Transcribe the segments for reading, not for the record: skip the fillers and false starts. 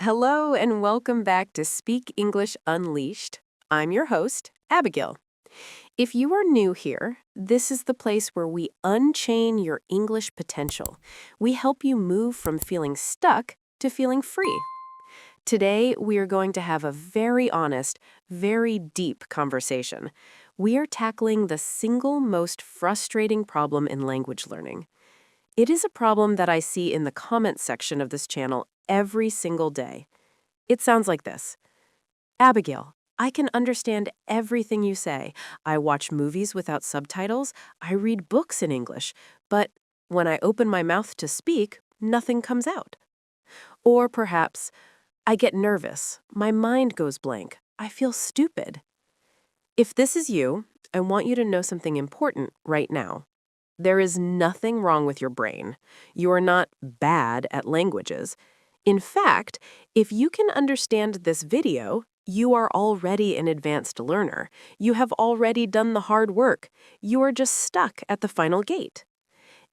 Hello and welcome back to Speak English Unleashed. I'm your host, Abigail. If you are new here, this is the place where we unchain your English potential. We help you move from feeling stuck to feeling free. Today, we are going to have a very honest, very deep conversation. We are tackling the single most frustrating problem in language learning. It is a problem that I see in the comments section of this channel every single day. It sounds like this. Abigail, I can understand everything you say. I watch movies without subtitles. I read books in English. But when I open my mouth to speak, nothing comes out. Or perhaps, I get nervous. My mind goes blank. I feel stupid. If this is you, I want you to know something important right now. There is nothing wrong with your brain. You are not bad at languages. In fact, if you can understand this video, you are already an advanced learner. You have already done the hard work. You are just stuck at the final gate.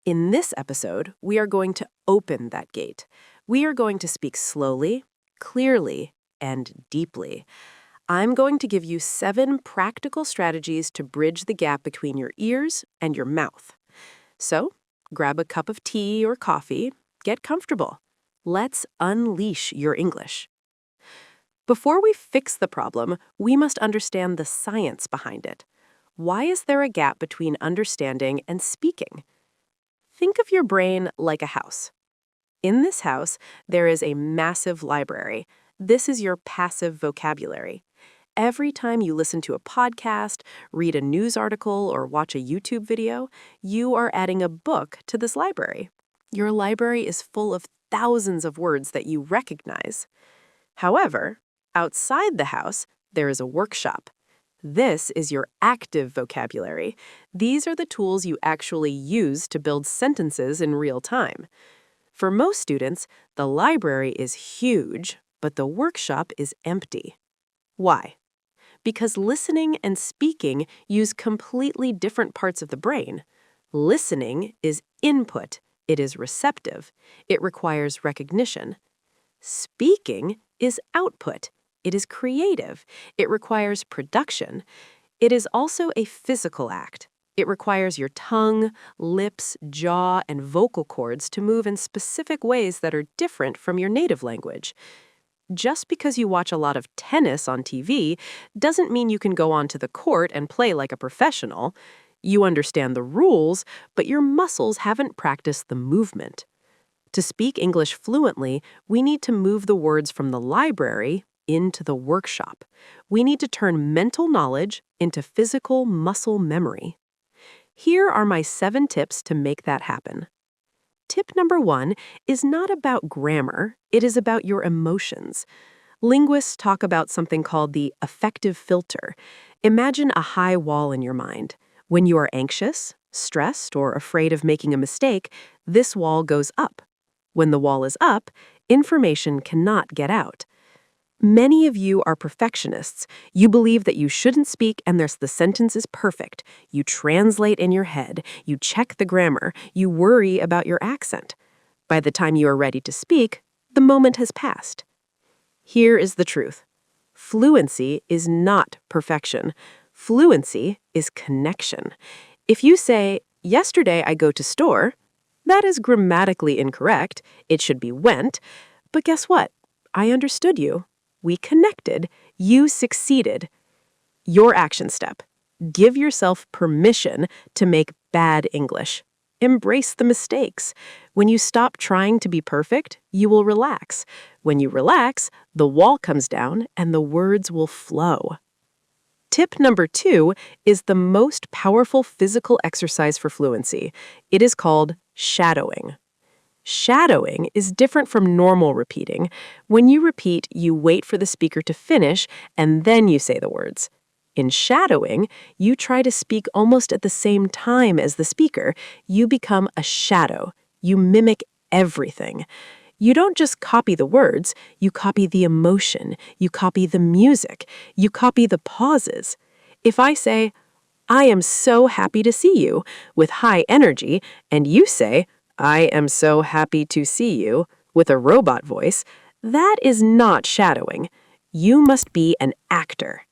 In this episode, we are going to open that gate. We are going to speak slowly, clearly, and deeply. I'm going to give you 7 practical strategies to bridge the gap between your ears and your mouth. So, grab a cup of tea or coffee, get comfortable. Let's unleash your English. Before we fix the problem, we must understand the science behind it. Why is there a gap between understanding and speaking? Think of your brain like a house. In this house, there is a massive library. This is your passive vocabulary. Every time you listen to a podcast, read a news article, or watch a YouTube video, you are adding a book to this library. Your library is full of thousands of words that you recognize. However, outside the house, there is a workshop. This is your active vocabulary. These are the tools you actually use to build sentences in real time. For most students, the library is huge, but the workshop is empty. Why? Because listening and speaking use completely different parts of the brain. Listening is input. It is receptive. It requires recognition. Speaking is output. It is creative. It requires production. It is also a physical act. It requires your tongue, lips, jaw, and vocal cords to move in specific ways that are different from your native language. Just because you watch a lot of tennis on TV doesn't mean you can go onto the court and play like a professional. You understand the rules, but your muscles haven't practiced the movement. To speak English fluently, we need to move the words from the library into the workshop. We need to turn mental knowledge into physical muscle memory. Here are my 7 tips to make that happen. Tip number 1 is not about grammar, it is about your emotions. Linguists talk about something called the affective filter. Imagine a high wall in your mind. When you are anxious, stressed, or afraid of making a mistake, this wall goes up. When the wall is up, information cannot get out. Many of you are perfectionists. You believe that you shouldn't speak and the sentence is perfect. You translate in your head. You check the grammar. You worry about your accent. By the time you are ready to speak, the moment has passed. Here is the truth. Fluency is not perfection. Fluency is connection. If you say, "Yesterday I go to store," that is grammatically incorrect. It should be went. But guess what? I understood you. We connected. You succeeded. Your action step. Give yourself permission to make bad English. Embrace the mistakes. When you stop trying to be perfect, you will relax. When you relax, the wall comes down and the words will flow. Tip number 2 is the most powerful physical exercise for fluency. It is called shadowing. Shadowing is different from normal repeating. When you repeat, you wait for the speaker to finish, and then you say the words. In shadowing, you try to speak almost at the same time as the speaker. You become a shadow. You mimic everything. You don't just copy the words, you copy the emotion, you copy the music, you copy the pauses. If I say, "I am so happy to see you," with high energy, and you say, "I am so happy to see you," with a robot voice, That is not shadowing. You must be an actor.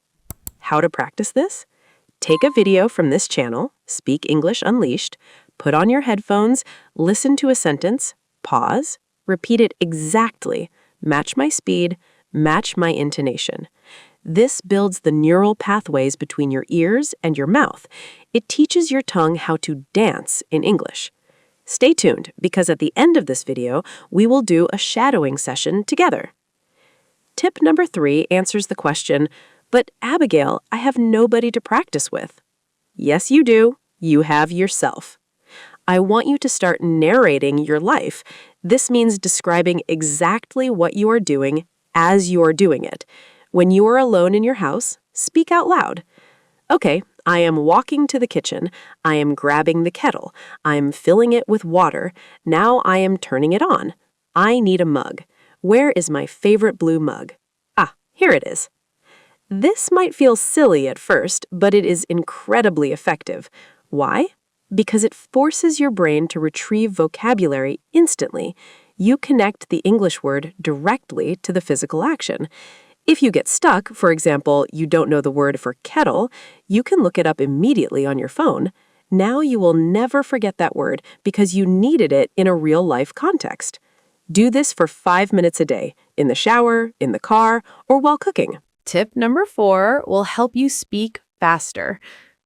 How to practice this? Take a video from this channel, Speak English Unleashed, put on your headphones, listen to a sentence, pause, repeat it exactly, match my speed, match my intonation. This builds the neural pathways between your ears and your mouth. It teaches your tongue how to dance in English. Stay tuned, because at the end of this video, we will do a shadowing session together. Tip number 3 answers the question, "But Abigail, I have nobody to practice with." Yes, you do. You have yourself. I want you to start narrating your life. This means describing exactly what you are doing as you are doing it. When you are alone in your house, speak out loud. Okay, I am walking to the kitchen. I am grabbing the kettle. I am filling it with water. Now I am turning it on. I need a mug. Where is my favorite blue mug? Ah, here it is. This might feel silly at first, but it is incredibly effective. Why? Because it forces your brain to retrieve vocabulary instantly. You connect the English word directly to the physical action. If you get stuck, for example, you don't know the word for kettle, you can look it up immediately on your phone. Now you will never forget that word because you needed it in a real-life context. Do this for 5 minutes a day, in the shower, in the car, or while cooking. Tip number 4 will help you speak faster.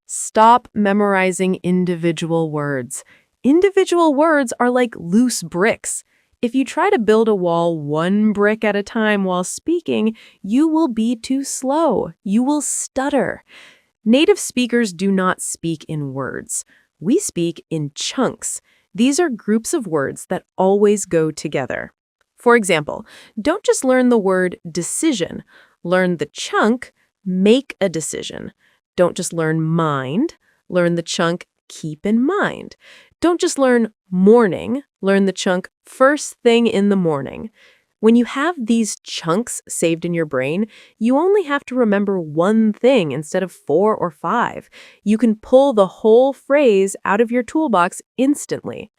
Stop memorizing individual words. Individual words are like loose bricks. If you try to build a wall one brick at a time while speaking, you will be too slow. You will stutter. Native speakers do not speak in words. We speak in chunks. These are groups of words that always go together. For example, don't just learn the word decision. Learn the chunk, make a decision. Don't just learn mind. Learn the chunk, keep in mind. Don't just learn morning. Learn the chunk, first thing in the morning. When you have these chunks saved in your brain, you only have to remember one thing instead of 4 or 5. You can pull the whole phrase out of your toolbox instantly.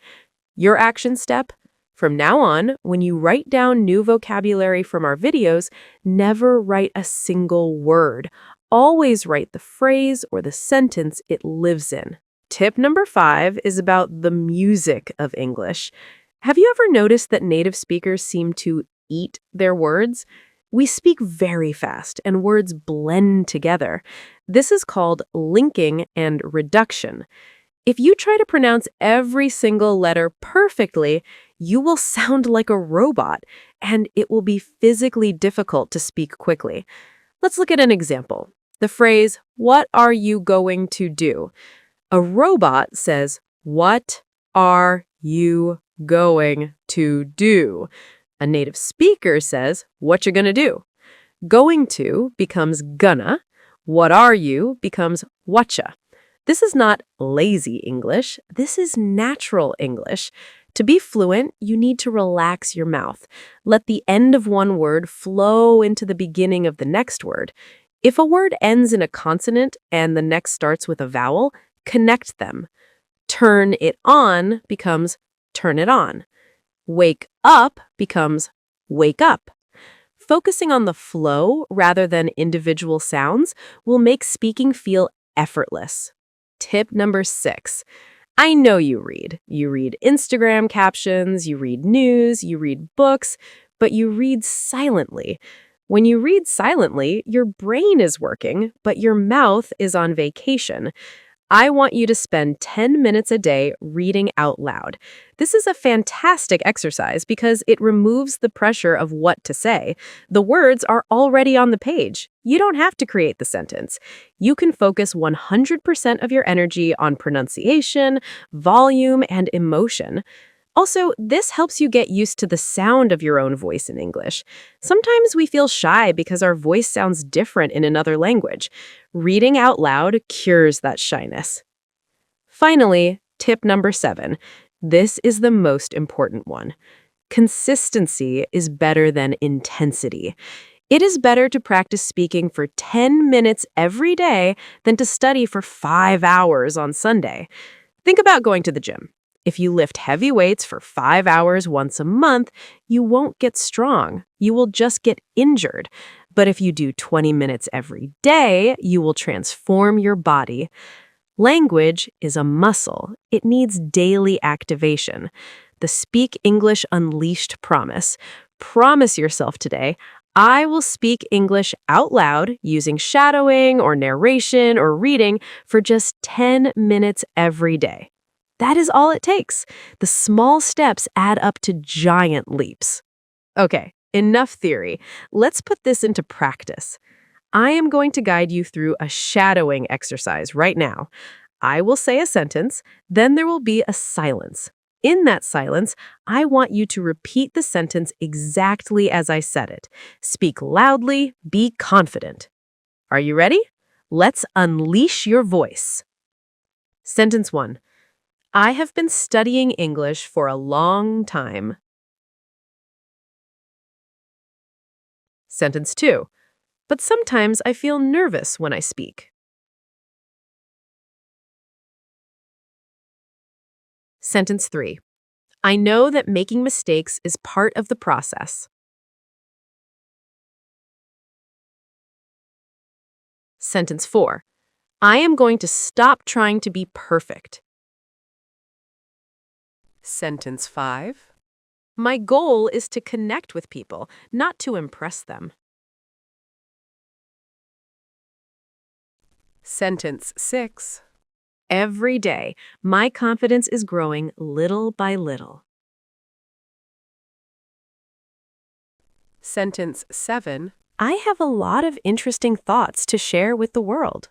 Your action step? From now on, when you write down new vocabulary from our videos, never write a single word. Always write the phrase or the sentence it lives in. Tip number 5 is about the music of English. Have you ever noticed that native speakers seem to eat their words? We speak very fast and words blend together. This is called linking and reduction. If you try to pronounce every single letter perfectly, you will sound like a robot, and it will be physically difficult to speak quickly. Let's look at an example. The phrase, "What are you going to do?" A robot says, "What are you going to do?" A native speaker says, "What you gonna do?" Going to becomes gonna. What are you becomes whatcha. This is not lazy English. This is natural English. To be fluent, you need to relax your mouth. Let the end of one word flow into the beginning of the next word. If a word ends in a consonant and the next starts with a vowel, connect them. Turn it on becomes turn it on. Wake up becomes wake up. Focusing on the flow rather than individual sounds will make speaking feel effortless. Tip number 6. I know you read. You read Instagram captions, you read news, you read books, but you read silently. When you read silently, your brain is working, but your mouth is on vacation. I want you to spend 10 minutes a day reading out loud. This is a fantastic exercise because it removes the pressure of what to say. The words are already on the page. You don't have to create the sentence. You can focus 100% of your energy on pronunciation, volume, and emotion. Also, this helps you get used to the sound of your own voice in English. Sometimes we feel shy because our voice sounds different in another language. Reading out loud cures that shyness. Finally, tip number 7. This is the most important one. Consistency is better than intensity. It is better to practice speaking for 10 minutes every day than to study for 5 hours on Sunday. Think about going to the gym. If you lift heavy weights for 5 hours once a month, you won't get strong. You will just get injured. But if you do 20 minutes every day, you will transform your body. Language is a muscle. It needs daily activation. The Speak English Unleashed promise. Promise yourself today, I will speak English out loud using shadowing or narration or reading for just 10 minutes every day. That is all it takes. The small steps add up to giant leaps. Okay, enough theory. Let's put this into practice. I am going to guide you through a shadowing exercise right now. I will say a sentence, then there will be a silence. In that silence, I want you to repeat the sentence exactly as I said it. Speak loudly, be confident. Are you ready? Let's unleash your voice. Sentence 1. I have been studying English for a long time. Sentence 2. But sometimes I feel nervous when I speak. Sentence 3. I know that making mistakes is part of the process. Sentence 4. I am going to stop trying to be perfect. Sentence 5. My goal is to connect with people, not to impress them. Sentence 6. Every day, my confidence is growing little by little. Sentence 7. I have a lot of interesting thoughts to share with the world.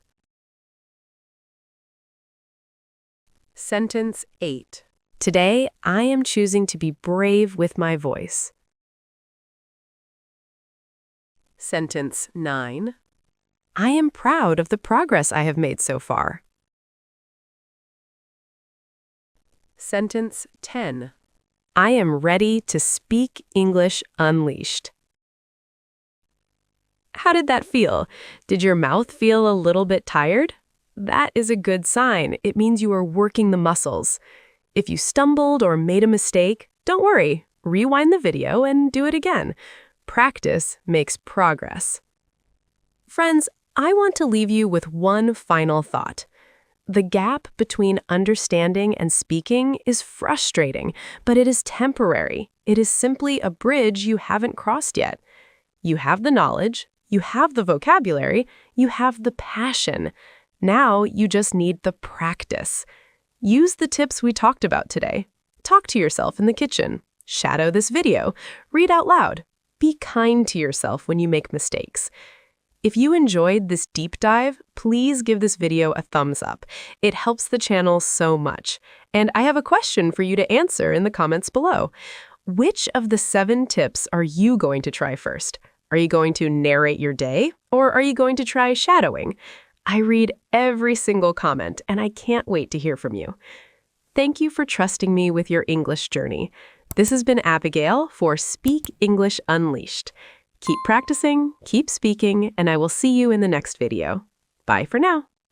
Sentence 8. Today, I am choosing to be brave with my voice. Sentence 9. I am proud of the progress I have made so far. Sentence 10. I am ready to speak English unleashed. How did that feel? Did your mouth feel a little bit tired? That is a good sign. It means you are working the muscles. If you stumbled or made a mistake, don't worry. Rewind the video and do it again. Practice makes progress. Friends, I want to leave you with one final thought. The gap between understanding and speaking is frustrating, but it is temporary. It is simply a bridge you haven't crossed yet. You have the knowledge, you have the vocabulary, you have the passion. Now you just need the practice. Use the tips we talked about today. Talk to yourself in the kitchen. Shadow this video. Read out loud. Be kind to yourself when you make mistakes. If you enjoyed this deep dive, please give this video a thumbs up. It helps the channel so much. And I have a question for you to answer in the comments below. Which of the 7 tips are you going to try first? Are you going to narrate your day, or are you going to try shadowing? I read every single comment, and I can't wait to hear from you. Thank you for trusting me with your English journey. This has been Abigail for Speak English Unleashed. Keep practicing, keep speaking, and I will see you in the next video. Bye for now.